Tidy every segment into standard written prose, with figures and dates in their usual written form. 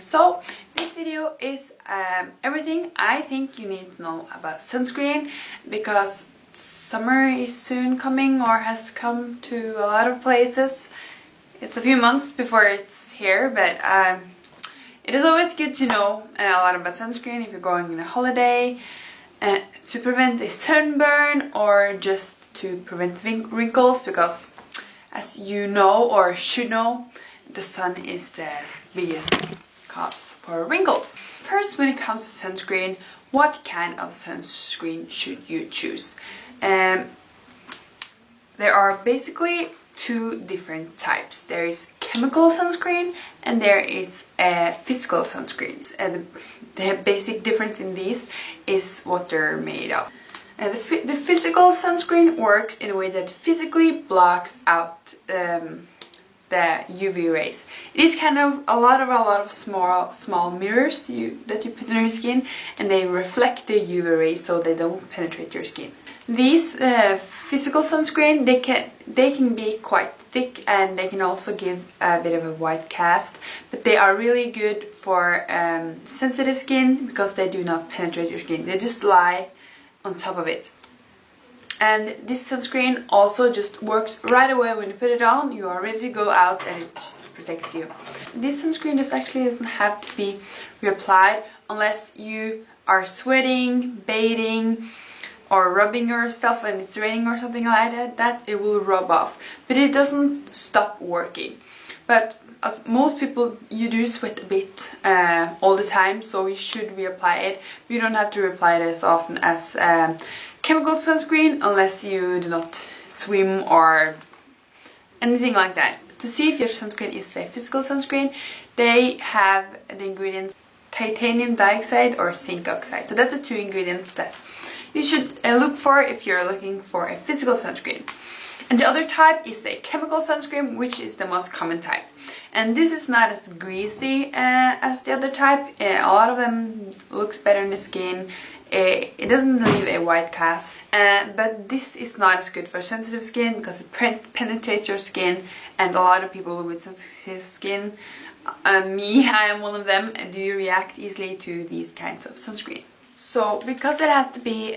So this video is everything I think you need to know about sunscreen, because summer is soon coming, or has come to a lot of places. It's a few months before it's here, but it is always good to know a lot about sunscreen if you're going on a holiday, to prevent a sunburn or just to prevent wrinkles, because as you know or should know, the sun is the biggest cause for wrinkles. First, when it comes to sunscreen, what kind of sunscreen should you choose? There are basically two different types. There is chemical sunscreen and there is physical sunscreen. The basic difference in these is what they're made of. The physical sunscreen works in a way that physically blocks out the UV rays. It is kind of a lot of small mirrors that you put on your skin, and they reflect the UV rays so they don't penetrate your skin. These physical sunscreen, they can be quite thick, and they can also give a bit of a white cast, but they are really good for sensitive skin because they do not penetrate your skin. They just lie on top of it. And this sunscreen also just works right away. When you put it on, you are ready to go out, and it just protects you. This sunscreen doesn't have to be reapplied unless you are sweating, bathing, or rubbing yourself and it's raining or something like that. It will rub off, but it doesn't stop working. But as most people, you do sweat a bit all the time, so you should reapply it. You don't have to reapply it as often as chemical sunscreen unless you do not swim or anything like that. To see if your sunscreen is a physical sunscreen, they have the ingredients titanium dioxide or zinc oxide. So that's the two ingredients that you should look for if you're looking for a physical sunscreen. And the other type is the chemical sunscreen, which is the most common type. And this is not as greasy as the other type. A lot of them looks better in the skin. It doesn't leave a white cast, but this is not as good for sensitive skin because it penetrates your skin, and a lot of people with sensitive skin, me, I am one of them, do react easily to these kinds of sunscreen. So because it has to be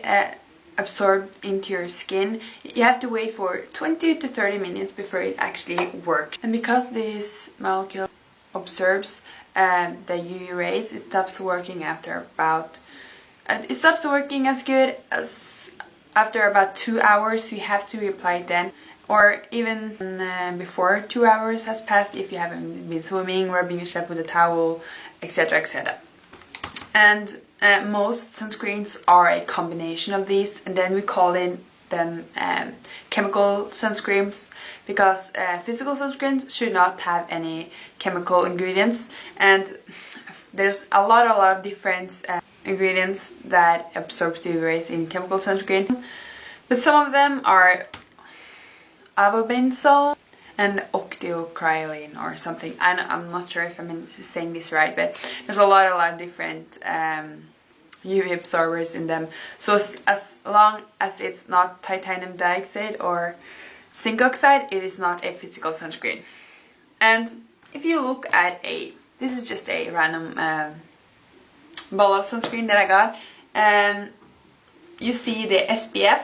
absorbed into your skin, you have to wait for 20 to 30 minutes before it actually works. And because this molecule absorbs the UV rays, it stops working after about it stops working as good as after about 2 hours. So you have to reapply it then, or even before 2 hours has passed if you haven't been swimming, rubbing yourself with a towel, etc, etc. And most sunscreens are a combination of these, and then we call them chemical sunscreens, because physical sunscreens should not have any chemical ingredients, and there's a lot of different ingredients that absorb the UV rays in chemical sunscreen, but some of them are avobenzone and octyocrylene or something. I'm not sure if I'm saying this right, but there's a lot of different UV absorbers in them. So as long as it's not titanium dioxide or zinc oxide, it is not a physical sunscreen. And if you look at this is just a random bottle of sunscreen that I got, you see the SPF.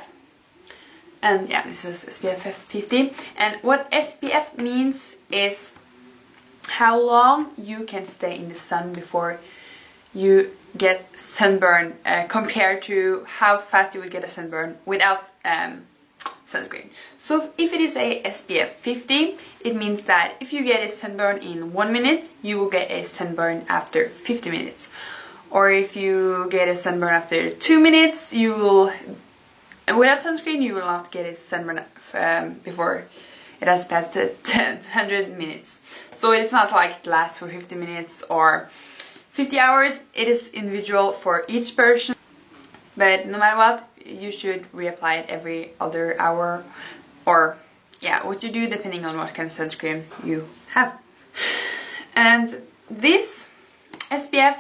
And yeah, this is SPF 50. And what SPF means is how long you can stay in the sun before you get sunburn, compared to how fast you would get a sunburn without sunscreen. So if it is a SPF 50, it means that if you get a sunburn in 1 minute, you will get a sunburn after 50 minutes. Or if you get a sunburn after 2 minutes, you will, without sunscreen, you will not get a sunburn before it has passed 100 minutes. So it's not like it lasts for 50 minutes or 50 hours. It is individual for each person, but no matter what, you should reapply it every other hour, or yeah, what you do depending on what kind of sunscreen you have. And this SPF,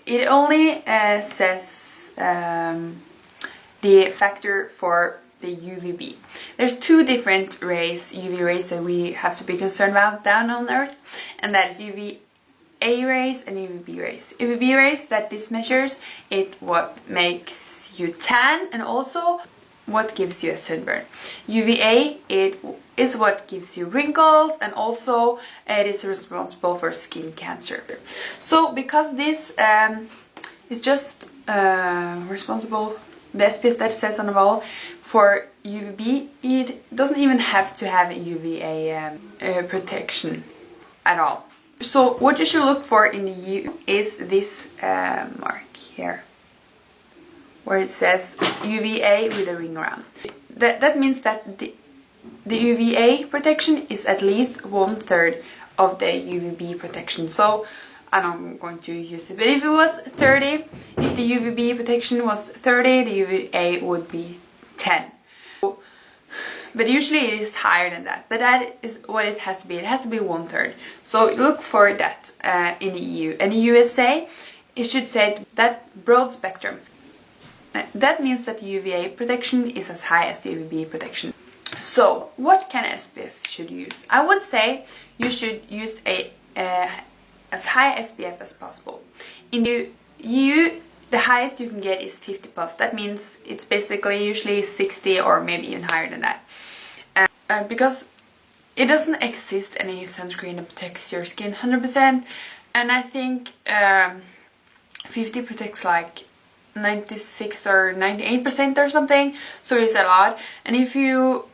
it only says the factor for the UVB. There's two different UV rays that we have to be concerned about down on Earth, and that is UV UVA rays and UVB rays. UVB rays, that this measures, it what makes you tan and also what gives you a sunburn. UVA, it is what gives you wrinkles, and also it is responsible for skin cancer. So because this is just responsible, the SPF that says on the bottle, for UVB, it doesn't even have to have a UVA protection at all. So what you should look for in the U is this mark here, where it says UVA with a ring around. That means that the UVA protection is at least 1/3 of the UVB protection. So I'm not going to use it, but if it was 30, if the UVB protection was 30, the UVA would be 10. But usually it is higher than that, but that is what it has to be. It has to be 1/3. So look for that in the EU. And the USA, it should say that broad spectrum. That means that the UVA protection is as high as the UVB protection. So what kind of SPF should you use? I would say you should use as high SPF as possible. In the EU, the highest you can get is 50 plus. That means it's basically usually 60 or maybe even higher than that. Because it doesn't exist any sunscreen that protects your skin 100%, and I think 50 protects like 96 or 98% or something, so it's a lot. And if you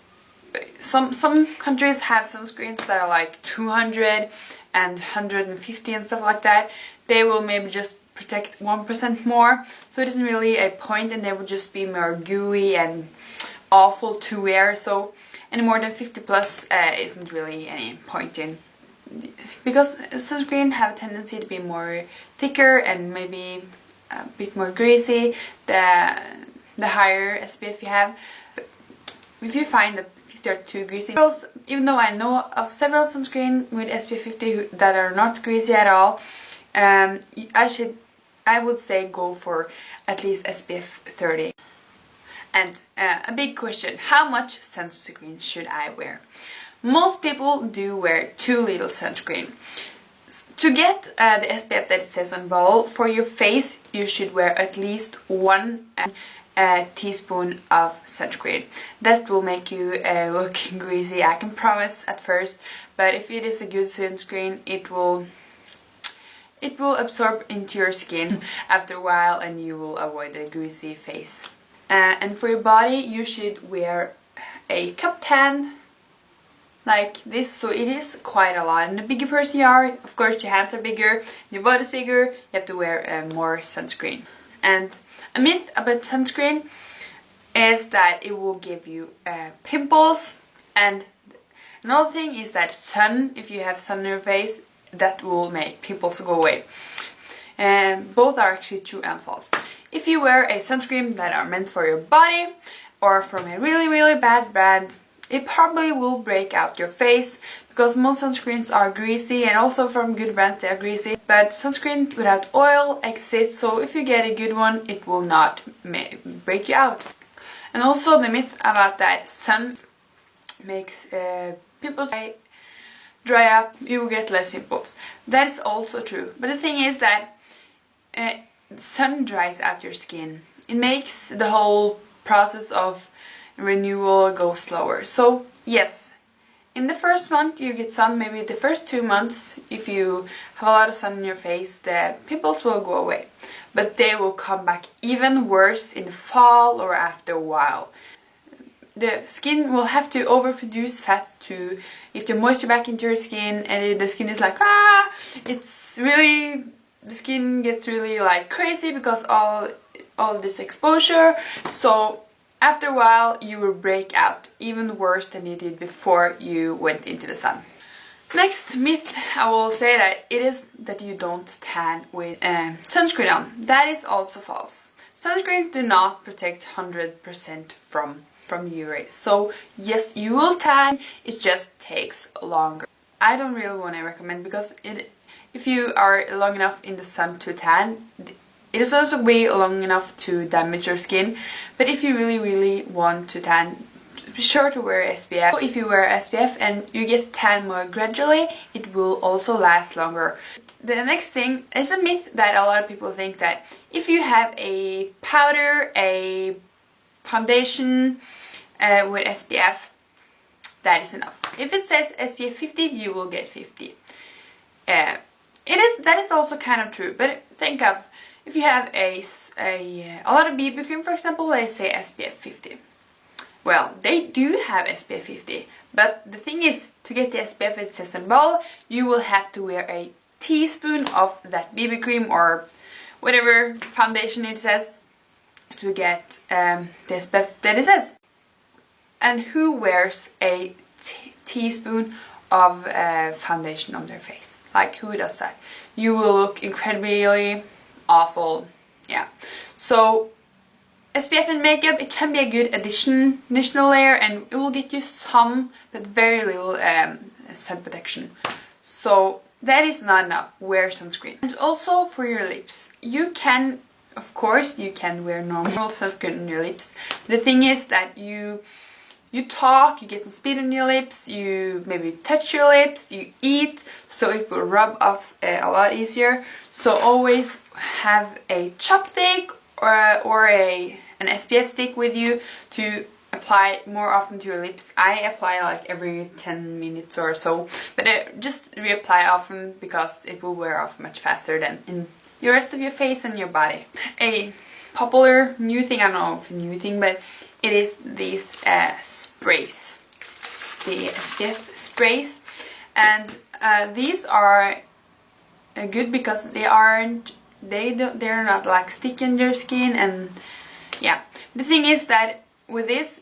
some countries have sunscreens that are like 200 and 150 and stuff like that, they will maybe just protect 1% more, so it isn't really a point, and they will just be more gooey and awful to wear. So any more than 50 plus isn't really any point in, because sunscreen have a tendency to be more thicker and maybe a bit more greasy the higher SPF you have. If you find that 50 are too greasy, even though I know of several sunscreen with SPF 50 that are not greasy at all, I would say go for at least SPF 30. And a big question, how much sunscreen should I wear? Most people do wear too little sunscreen. To get the SPF that it says on the bottle, for your face you should wear at least 1 teaspoon of sunscreen. That will make you look greasy, I can promise at first, but if it is a good sunscreen, it will absorb into your skin after a while, and you will avoid a greasy face. And for your body, you should wear a cup tan like this, so it is quite a lot. And the bigger person you are, of course your hands are bigger, your body's bigger, you have to wear more sunscreen. And a myth about sunscreen is that it will give you pimples, and another thing is that if you have sun on your face, that will make pimples go away. And both are actually true and false. If you wear a sunscreen that are meant for your body or from a really bad brand, it probably will break out your face, because most sunscreens are greasy, and also from good brands they are greasy. But sunscreen without oil exists, so if you get a good one, it will not break you out. And also the myth about that sun makes pimples dry up, you will get less pimples. That is also true, but the thing is that sun dries out your skin. It makes the whole process of renewal go slower. So yes, in the first month you get sun, maybe the first 2 months, if you have a lot of sun on your face, the pimples will go away, but they will come back even worse in the fall or after a while. The skin will have to overproduce fat to get the moisture back into your skin, and the skin is like, the skin gets really like crazy because all this exposure. So after a while you will break out even worse than you did before you went into the sun. Next myth, I will say that it is that you don't tan with sunscreen on. That is also false. Sunscreen do not protect 100% from UV rays. So yes, you will tan, it just takes longer. I don't really want to recommend, because if you are long enough in the sun to tan, it is also way long enough to damage your skin. But if you really want to tan, be sure to wear SPF. If you wear SPF and you get tan more gradually, it will also last longer. the next thing is a myth that a lot of people think that if you have a powder, a foundation with SPF, that is enough. If it says SPF 50, you will get 50. That is also kind of true, but think of if you have a lot of BB cream, for example, they say SPF 50. Well, they do have SPF 50, but the thing is, to get the SPF it says on the bottle, you will have to wear a teaspoon of that BB cream or whatever foundation it says to get the SPF that it says. And who wears a teaspoon of foundation on their face? Like, who does that? You will look incredibly awful. Yeah. So SPF in makeup, it can be a good additional layer, and it will get you some but very little sun protection. So that is not enough. Wear sunscreen. And also for your lips, you can, of course, you can wear normal sunscreen on your lips. The thing is that you talk, you get some spit on your lips, you maybe touch your lips, you eat, so it will rub off a lot easier. So always have a chopstick or an SPF stick with you to apply more often to your lips. I apply like every 10 minutes or so, but just reapply often because it will wear off much faster than in the rest of your face and your body. A popular new thing, I don't know if a new thing, but it is these sprays, the SPF sprays, and these are good because they're not like sticky on your skin. And yeah, the thing is that with this,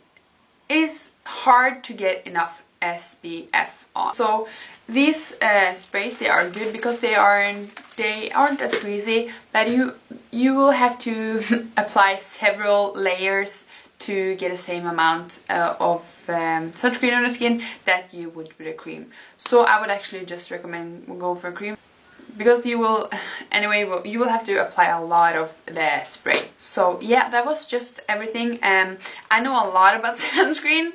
it is hard to get enough SPF on. So these sprays, they are good because they aren't as greasy, but you will have to apply several layers to get the same amount of sunscreen on the skin that you would with a cream. So I would actually just recommend go for a cream, because you will have to apply a lot of the spray. So yeah, that was just everything. I know a lot about sunscreen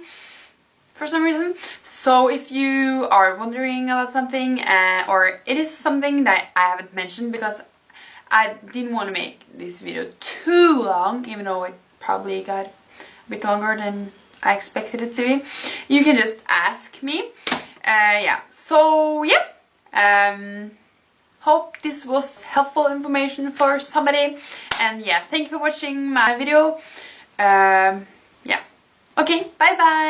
for some reason, so if you are wondering about something or it is something that I haven't mentioned, because I didn't want to make this video too long, even though it probably got a bit longer than I expected it to be, you can just ask me. Yeah, so yeah, hope this was helpful information for somebody, and yeah, thank you for watching my video. Yeah, okay, bye bye.